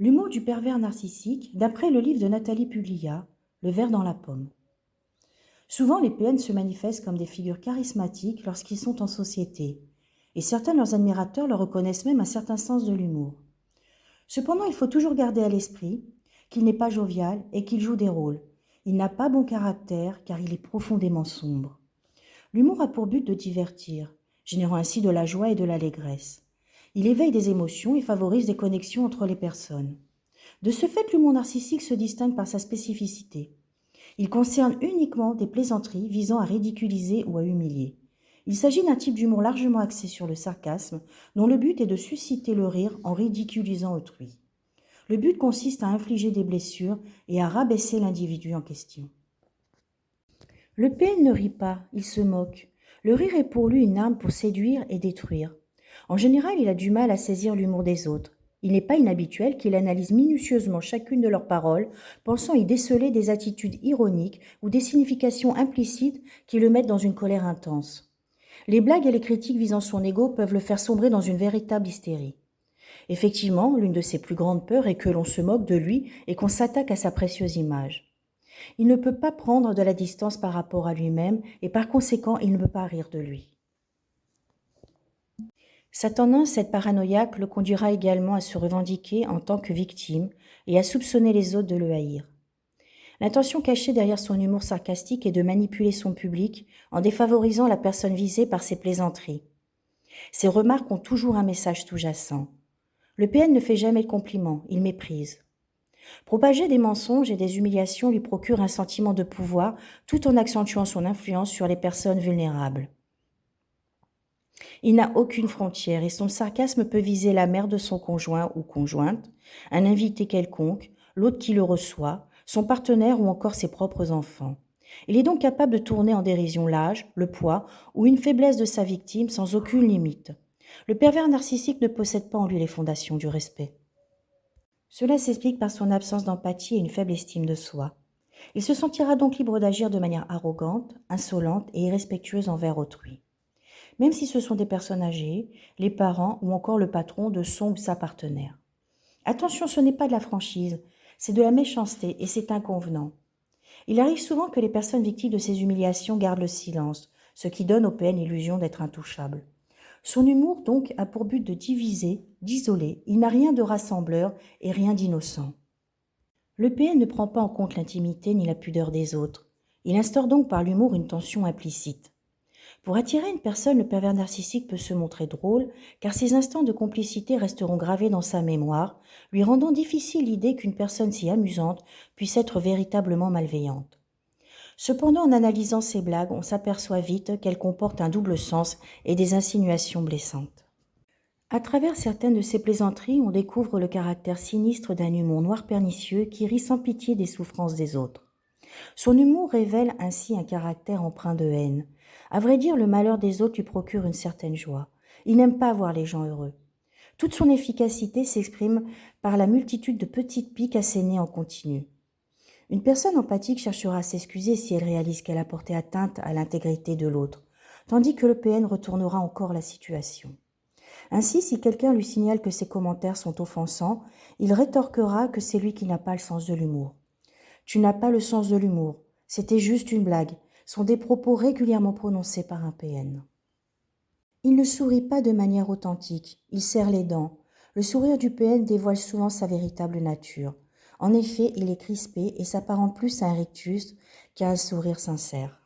L'humour du pervers narcissique, d'après le livre de Nathalie Puglia, Le ver dans la pomme. Souvent, les PN se manifestent comme des figures charismatiques lorsqu'ils sont en société, et certains de leurs admirateurs leur reconnaissent même un certain sens de l'humour. Cependant, il faut toujours garder à l'esprit qu'il n'est pas jovial et qu'il joue des rôles. Il n'a pas bon caractère car il est profondément sombre. L'humour a pour but de divertir, générant ainsi de la joie et de l'allégresse. Il éveille des émotions et favorise des connexions entre les personnes. De ce fait, l'humour narcissique se distingue par sa spécificité. Il concerne uniquement des plaisanteries visant à ridiculiser ou à humilier. Il s'agit d'un type d'humour largement axé sur le sarcasme, dont le but est de susciter le rire en ridiculisant autrui. Le but consiste à infliger des blessures et à rabaisser l'individu en question. Le PN ne rit pas, il se moque. Le rire est pour lui une arme pour séduire et détruire. En général, il a du mal à saisir l'humour des autres. Il n'est pas inhabituel qu'il analyse minutieusement chacune de leurs paroles, pensant y déceler des attitudes ironiques ou des significations implicites qui le mettent dans une colère intense. Les blagues et les critiques visant son ego peuvent le faire sombrer dans une véritable hystérie. Effectivement, l'une de ses plus grandes peurs est que l'on se moque de lui et qu'on s'attaque à sa précieuse image. Il ne peut pas prendre de la distance par rapport à lui-même et par conséquent, il ne peut pas rire de lui. Sa tendance, cette paranoïaque, le conduira également à se revendiquer en tant que victime et à soupçonner les autres de le haïr. L'intention cachée derrière son humour sarcastique est de manipuler son public en défavorisant la personne visée par ses plaisanteries. Ses remarques ont toujours un message sous-jacent. Le PN ne fait jamais de compliments, il méprise. Propager des mensonges et des humiliations lui procure un sentiment de pouvoir tout en accentuant son influence sur les personnes vulnérables. Il n'a aucune frontière et son sarcasme peut viser la mère de son conjoint ou conjointe, un invité quelconque, l'autre qui le reçoit, son partenaire ou encore ses propres enfants. Il est donc capable de tourner en dérision l'âge, le poids ou une faiblesse de sa victime sans aucune limite. Le pervers narcissique ne possède pas en lui les fondations du respect. Cela s'explique par son absence d'empathie et une faible estime de soi. Il se sentira donc libre d'agir de manière arrogante, insolente et irrespectueuse envers autrui. Même si ce sont des personnes âgées, les parents ou encore le patron de son ou sa partenaire. Attention, ce n'est pas de la franchise, c'est de la méchanceté et c'est inconvenant. Il arrive souvent que les personnes victimes de ces humiliations gardent le silence, ce qui donne au PN l'illusion d'être intouchable. Son humour, donc, a pour but de diviser, d'isoler. Il n'a rien de rassembleur et rien d'innocent. Le PN ne prend pas en compte l'intimité ni la pudeur des autres. Il instaure donc par l'humour une tension implicite. Pour attirer une personne, le pervers narcissique peut se montrer drôle, car ces instants de complicité resteront gravés dans sa mémoire, lui rendant difficile l'idée qu'une personne si amusante puisse être véritablement malveillante. Cependant, en analysant ces blagues, on s'aperçoit vite qu'elles comportent un double sens et des insinuations blessantes. À travers certaines de ces plaisanteries, on découvre le caractère sinistre d'un humour noir pernicieux qui rit sans pitié des souffrances des autres. Son humour révèle ainsi un caractère empreint de haine. À vrai dire, le malheur des autres lui procure une certaine joie. Il n'aime pas voir les gens heureux. Toute son efficacité s'exprime par la multitude de petites piques assénées en continu. Une personne empathique cherchera à s'excuser si elle réalise qu'elle a porté atteinte à l'intégrité de l'autre, tandis que le PN retournera encore la situation. Ainsi, si quelqu'un lui signale que ses commentaires sont offensants, il rétorquera que c'est lui qui n'a pas le sens de l'humour. Tu n'as pas le sens de l'humour, c'était juste une blague, sont des propos régulièrement prononcés par un PN. Il ne sourit pas de manière authentique, il serre les dents. Le sourire du PN dévoile souvent sa véritable nature. En effet, il est crispé et s'apparente plus à un rictus qu'à un sourire sincère.